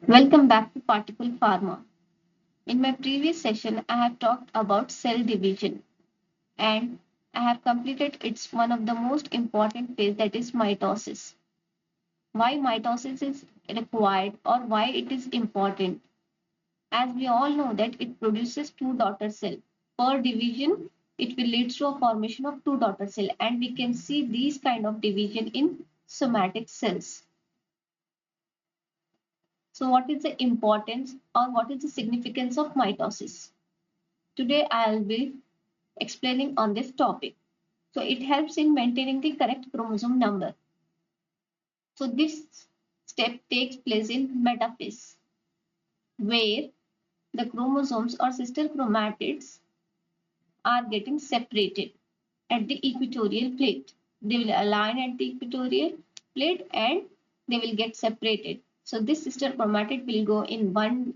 Welcome back to Particle Pharma. In my previous session, I have talked about cell division and I have completed its one of the most important phase, that is mitosis. Why mitosis is required or why it is important? As we all know that it produces two daughter cell. Per division, it will lead to a formation of two daughter cell and we can see these kind of division in somatic cells. So what is the importance or what is the significance of mitosis? Today I'll be explaining on this topic. So it helps in maintaining the correct chromosome number. So this step takes place in metaphase, where the chromosomes or sister chromatids are getting separated at the equatorial plate. They will align at the equatorial plate and they will get separated. So this sister chromatid will go in one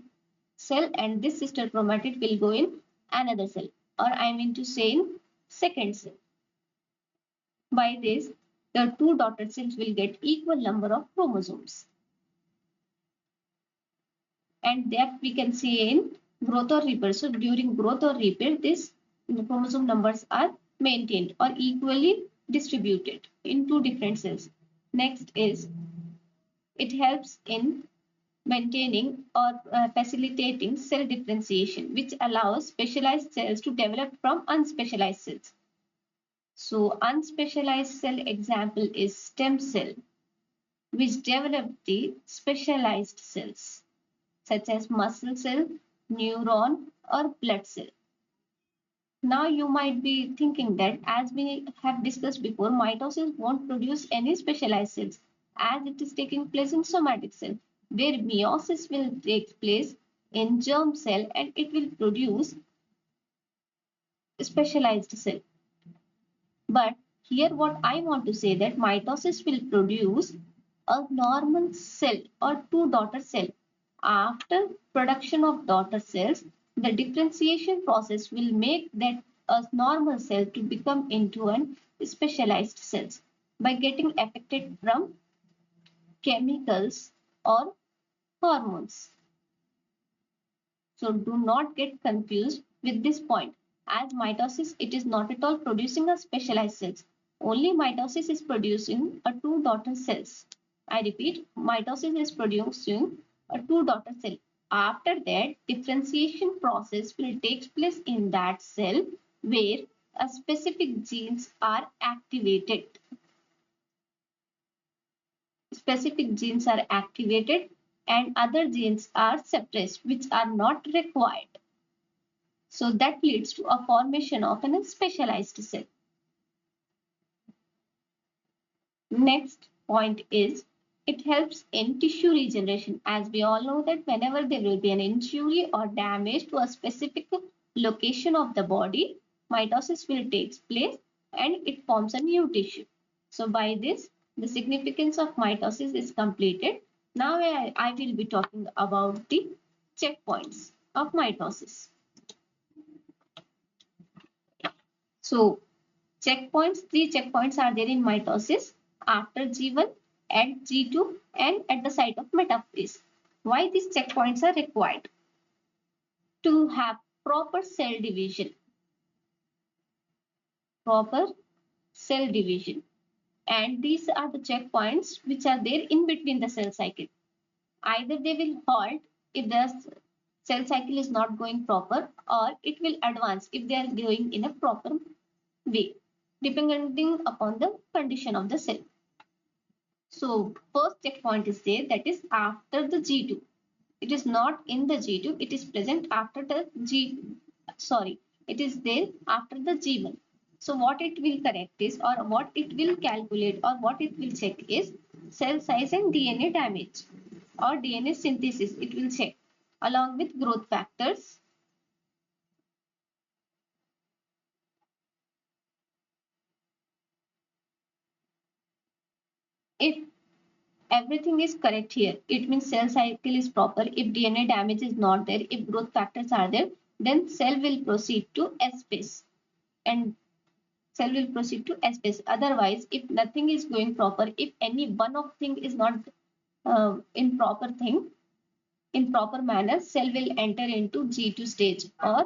cell and this sister chromatid will go in another cell, or I mean to say in second cell. By this, the two daughter cells will get equal number of chromosomes. And that we can see in growth or repair. So during growth or repair, this chromosome numbers are maintained or equally distributed in two different cells. Next is it helps in maintaining or facilitating cell differentiation, which allows specialized cells to develop from unspecialized cells. So unspecialized cell example is stem cell, which develop the specialized cells such as muscle cell, neuron, or blood cell. Now you might be thinking that as we have discussed before, mitosis won't produce any specialized cells as it is taking place in somatic cell, where meiosis will take place in germ cell and it will produce specialized cell. But here what I want to say that mitosis will produce a normal cell or two daughter cell. After production of daughter cells, the differentiation process will make that a normal cell to become into an specialized cells by getting affected from chemicals or hormones. So do not get confused with this point. As mitosis, it is not at all producing a specialized cells. Only mitosis is producing a two daughter cells. I repeat, mitosis is producing a two daughter cell. After that, differentiation process will take place in that cell where a specific genes are activated. Specific genes are activated and other genes are suppressed, which are not required. So that leads to a formation of a specialized cell. Next point is it helps in tissue regeneration. As we all know that whenever there will be an injury or damage to a specific location of the body, mitosis will take place and it forms a new tissue. So by this, the significance of mitosis is completed. Now I will be talking about the checkpoints of mitosis. So three checkpoints are there in mitosis after G1, at G2 and at the site of metaphase. Why these checkpoints are required? To have proper cell division. Proper cell division. And these are the checkpoints which are there in between the cell cycle. Either they will halt if the cell cycle is not going proper, or it will advance if they are going in a proper way, depending upon the condition of the cell. So first checkpoint is there, that is after the G2. It is not in the G2, it is present after the it is there after the G1. So what it will correct is, or what it will calculate, or what it will check is cell size and DNA damage or DNA synthesis. It will check along with growth factors. If everything is correct here, it means cell cycle is proper. If DNA damage is not there, if growth factors are there, then cell will proceed to S phase and cell will proceed to S phase. Otherwise, if nothing is going proper, if any one of thing is not in proper thing, in proper manner, cell will enter into G2 stage or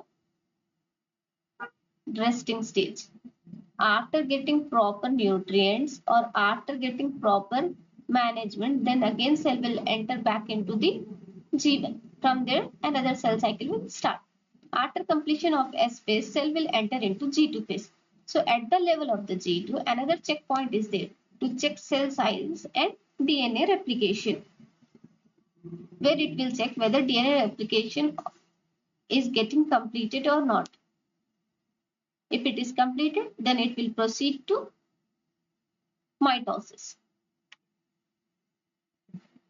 resting stage. After getting proper nutrients or after getting proper management, then again cell will enter back into the G1. From there, another cell cycle will start. After completion of S phase, cell will enter into G2 phase. So at the level of the G2, another checkpoint is there to check cell size and DNA replication, where it will check whether DNA replication is getting completed or not. If it is completed, then it will proceed to mitosis.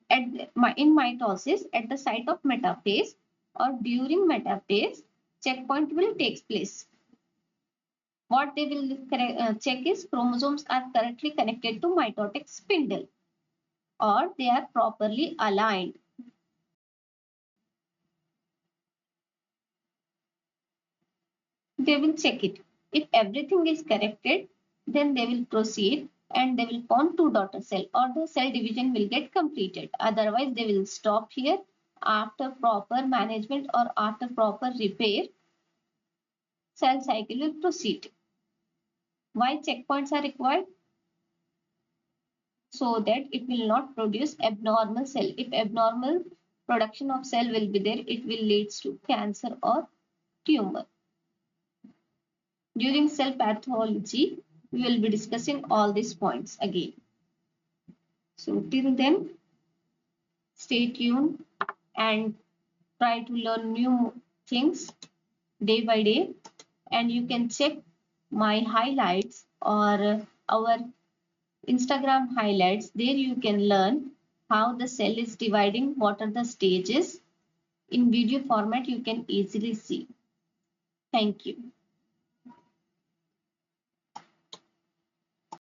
In mitosis, at the site of metaphase or during metaphase, checkpoint will take place. What they will check is chromosomes are correctly connected to mitotic spindle or they are properly aligned. They will check it. If everything is corrected, then they will proceed and they will form two daughter cell or the cell division will get completed. Otherwise, they will stop here. After proper management or after proper repair, cell cycle will proceed. Why checkpoints are required? So that it will not produce abnormal cell. If abnormal production of cell will be there, it will lead to cancer or tumor. During cell pathology, we will be discussing all these points again. So till then, stay tuned and try to learn new things day by day. And you can check my highlights or our Instagram highlights. There you can learn how the cell is dividing, what are the stages. In video format, you can easily see. Thank you.